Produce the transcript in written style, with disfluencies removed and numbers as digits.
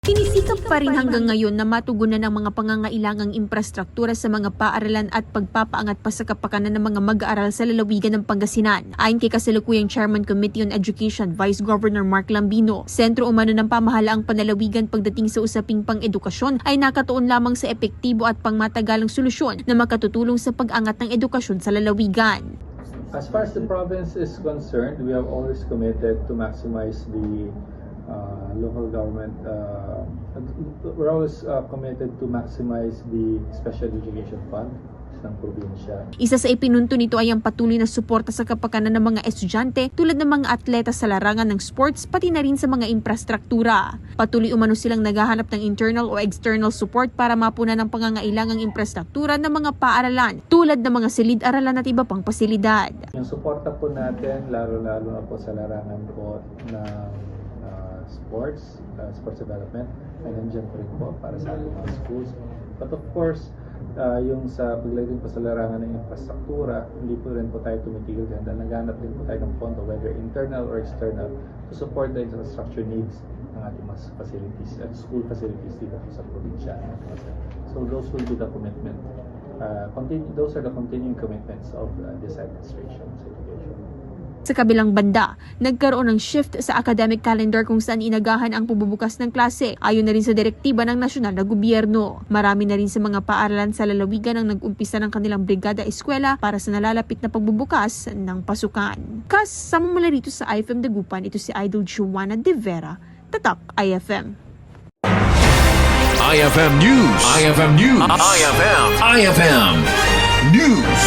Sinisikap pa rin hanggang ngayon na matugunan ng mga pangangailangang infrastruktura sa mga paaralan at pagpapaangat pa sa kapakanan ng mga mag-aaral sa lalawigan ng Pangasinan. Ayon kay kasalukuyang Chairman Committee on Education, Vice Governor Mark Lambino, sentro umano ng pamahalaang panlalawigan pagdating sa usaping pang-edukasyon ay nakatuon lamang sa epektibo at pangmatagalang solusyon na makatutulong sa pag-angat ng edukasyon sa lalawigan. As far as the province is concerned, we have always committed to maximize the local government. We're always committed to maximize the special education fund ng probinsya. Isa sa ipinunto nito ay ang patuloy na suporta sa kapakanan ng mga estudyante tulad ng mga atleta sa larangan ng sports pati na rin sa mga infrastruktura. Patuloy umano silang naghahanap ng internal o external support para mapunan ng pangangailangang infrastruktura ng mga paaralan tulad ng mga silid-aralan at iba pang pasilidad. Yung suporta po natin, lalo-lalo na po sa larangan po ng sports development, ay nandiyan po rin po para sa ating mga schools. But of course, yung sa paglagay po sa larangan ng infrastruktura, hindi po rin po tayo tumitigil din dahil naghanap din po tayo ng pondo, whether internal or external, to support the infrastructure needs ng ating mga facilities at school facilities dito sa probinsya. So those will be the commitment. Those are the continuing commitments of this administration sa education. Sa kabilang banda, nagkaroon ng shift sa academic calendar kung saan inagahan ang pagbubukas ng klase ayon na rin sa direktiba ng nasyonal na gobyerno. Marami na rin sa mga paaralan sa lalawigan ang nag-umpisa ng kanilang brigada eskwela para sa nalalapit na pagbubukas ng pasukan. Kasama mula rito sa IFM Dagupan, ito si Idol Joanna De Vera, Tatak IFM. IFM News. IFM News. IFM News.